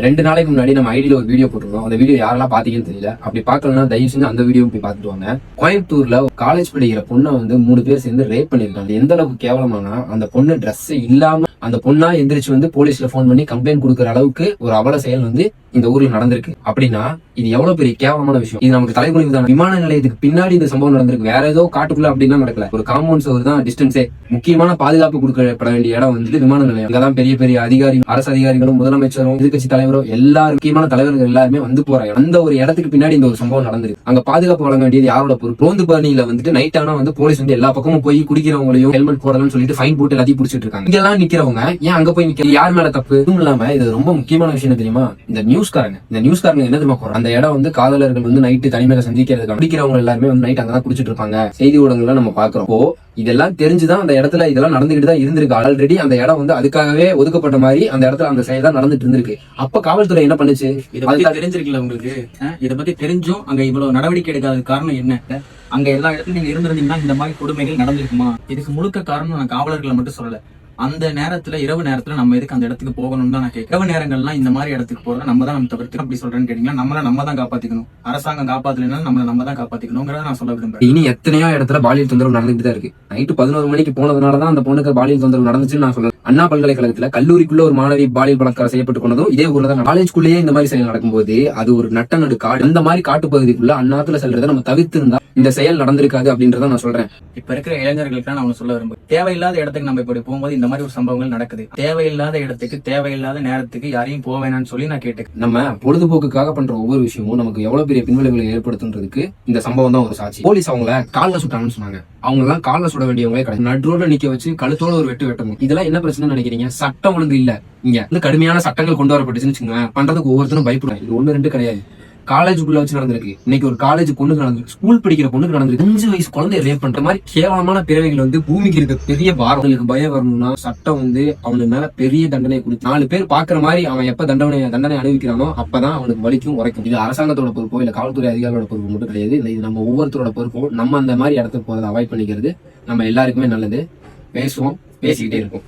2 நாளைக்கு முன்னாடி நம்ம ஐடியில ஒரு வீடியோ போட்டிருந்தோம். அந்த வீடியோ யாரெல்லாம் பாத்தீங்கன்னு தெரியல. அப்படி பாக்கலன்னா தயவு செஞ்சு அந்த வீடியோ போய் பாத்துட்டு வாங்க. கோயம்புத்தூர்ல காலேஜ் படிக்கிற பொண்ணை வந்து 3 பேர் சேர்ந்து ரேப் பண்ணிருக்காங்க. எந்த அளவுக்கு கேவலமானா, அந்த பொண்ணு ட்ரெஸ் இல்லாம அந்த பொண்ணா எந்திரிச்சு வந்து போலீஸ்ல போன் பண்ணி கம்ப்ளைண்ட் கொடுக்குற அளவுக்கு ஒரு அவல செயல் வந்து இந்த ஊர்ல நடந்திருக்கு. அப்படின்னா இது எவ்வளவு பெரிய கேவலமான விஷயம். இது நமக்கு தலைகுனிவு தான். விமான நிலையத்துக்கு பின்னாடி இந்த சம்பவம் நடந்திருக்கு. வேற ஏதோ காட்டுக்குள்ள அப்படின்னா நடக்கல. ஒரு காம்பவுண்ட் சவர் தான் டிஸ்டன்ஸே. முக்கியமான பாதுகாப்பு கொடுக்கப்பட வேண்டிய இடம் வந்து விமான நிலையம். இங்கதான் பெரிய பெரிய அதிகாரிகள், அரசு அதிகாரிகளும், முதலமைச்சரும், எதிர்கட்சி தலைவரும், எல்லாரும் முக்கியமான தலைவர்கள் எல்லாருமே வந்து போறாங்க. அந்த ஒரு இடத்துக்கு பின்னாடி இந்த ஒரு சம்பவம் நடந்திருக்கு. அங்க பாதுகாப்பு வழங்க வேண்டியது யாரோட பொறுப்பு? ரோந்து பணியில வந்துட்டு நைட் ஆனா வந்து போலீஸ் வந்து எல்லா பக்கமும் போய் குடிக்கிறவங்களையும் ஹெல்மெட் போடலன்னு சொல்லிட்டு ஃபைன் போட்டு எல்லாத்தையும் பிடிச்சிட்டு இருக்காங்க. இங்கெல்லாம் நிக்கிறவங்க ஏன் அங்க போய் நிக்க? யார் மேல தப்பு? இதுவும் இல்லாம இது ரொம்ப முக்கியமான விஷயம் தெரியுமா? இந்த நியூஸ்காரங்க என்ன தெரியுமா போறாங்க? அந்த இடம் வந்து காதலர்கள் வந்து நைட்டு தனிமையில சந்திக்கிறதுக்கு குடிக்கிறவங்க எல்லாருமே வந்து நைட் அங்கதான் குடிச்சிட்டு இருப்பாங்க. செய்தி ஊடகங்கள்ல நம்ம பாக்குறோம். இதெல்லாம் தெரிஞ்சுதான் அந்த இடத்துல இதெல்லாம் நடந்துகிட்டு தான் இருந்திருக்கு. ஆல்ரெடி அந்த இடம் வந்து அதுக்காகவே ஒதுக்கப்பட்ட மாதிரி அந்த இடத்துல அந்த செயல் தான் நடந்துட்டு இருந்திருக்கு. அப்ப காவல்துறை என்ன பண்ணுச்சு? தெரிஞ்சிருக்கல உங்களுக்கு? இதை பத்தி தெரிஞ்சும் அங்க இவ்வளவு நடவடிக்கை எடுக்காத காரணம் என்ன? அங்க எல்லா இடத்துலயும் நீங்க இருந்திருந்தீங்கன்னா இந்த மாதிரி கொடுமைகள் நடந்திருக்குமா? இதுக்கு முழுக்க காரணம் நான் காவலர்களை மட்டும் சொல்லல. அந்த நேரத்துல, இரவு நேரத்துல நம்ம எதுக்கு அந்த இடத்துக்கு போகணும்னு தான் நான் கேட்கிறேன். இரவு நேரங்கள்லாம் இந்த மாதிரி இடத்துக்கு போறத நம்ம தான் தவிர்த்து. அப்படி சொல்றேன்னு கேட்டீங்கன்னா நம்ம தான் காப்பாத்திக்கணும். அரசாங்கம் காப்பாத்தலைன்னா நம்ம தான் காப்பாத்திக்கணுங்கிறத நான் சொல்ல விரும்புறேன். இனி எத்தனையோ இடத்துல பாலியல் தொந்தரவு நடந்துட்டு தான் இருக்கு. நைட்டு 11 மணிக்கு போனதுனாலதான் அந்த பொண்ணுக்கு பாலியல் தொந்தரவு நடந்துச்சுன்னு நான் சொல்றேன். அண்ணா பல்கலைக்கழகத்துல கல்லூரிக்குள்ள ஒரு மாணவி பாலியல் பலாத்காரம் செய்யப்பட்டு கொண்டதும் இதே ஊர்ல தான். காலேஜ்குள்ளேயே இந்த மாதிரி செயல் நடக்கும்போது அது ஒரு நடு காடு. அந்த மாதிரி காட்டு பகுதிக்குள்ள அண்ணாத்துல செல்றதை நம்ம தவிர்த்து இருந்தா இந்த செயல் நடந்திருக்காது அப்படின்றத நான் சொல்றேன். இப்ப இருக்கிற இளைஞர்களுக்கு நான் சொல்ல விரும்புறேன். தேவையில்லாத இடத்துக்கு நம்ம இப்படி போகும்போது இந்த மாதிரி ஒரு சம்பவங்கள் நடக்குது. தேவையில்லாத இடத்துக்கு, தேவையில்லாத நேரத்துக்கு யாரையும் போக வேணாம்னு சொல்லி நான் கேட்டேன். நம்ம பொழுதுபோக்குக்காக பண்ற ஒவ்வொரு விஷயமும் நமக்கு எவ்வளவு பெரிய பின்விளைவுகளை ஏற்படுத்துன்றதுக்கு இந்த சம்பவம் தான் ஒரு சாட்சி. போலீஸ் அவங்கள கால்ல சுட்டாங்கன்னு சொன்னாங்க. அவங்க எல்லாம் கால்ல சுட வேண்டியவங்களே கிடையாது. நடுரோட நிக்க வச்சு கழுத்தோட ஒரு வெட்டணும். இதெல்லாம் என்ன பிரச்சனை நினைக்கிறீங்க? சட்டம் ஒழுங்கு இல்ல. இங்க வந்து கடுமையான சட்டங்கள் கொண்டு வரப்பட்டுச்சுன்னு வச்சுக்கோங்க, பண்றதுக்கு ஒவ்வொருத்தரும் பயப்படுறாங்க. இது 1 2 கிடையாது. காலேஜுக்குள்ள வச்சு நடந்திருக்கு. இன்னைக்கு ஒரு காலேஜ் பொண்ணுக்கு நடந்திருக்கு. ஸ்கூல் படிக்கிற பொண்ணுக்கு நடந்திருக்கு. 5 வயசு குழந்தைய ரேப் பண்ற மாதிரி கேவலமான பிறவைகள் வந்து பூமிக்கு இருக்க பெரிய பாரம். அவங்களுக்கு பயம் வரணும்னா சட்டம் வந்து அவனுக்கு மேல பெரிய தண்டனை கொடுத்து 4 பேர் பாக்குற மாதிரி அவன் எப்ப தண்டனை அனுபவிக்கிறானோ அப்பதான் அவனுக்கு வலிக்கும், உரைக்கும். இது அரசாங்கத்தோட பொறுப்போ இல்ல காவல்துறை அதிகாரிகளோட பொறுப்பு மட்டும் கிடையாது. இது நம்ம ஒவ்வொருத்தரோட பொறுப்போ. நம்ம அந்த மாதிரி இடத்துக்கு போறதை அவாய்ட் பண்ணிக்கிறது நம்ம எல்லாருக்குமே நல்லது. பேசுவோம், பேசிக்கிட்டே இருக்கும்.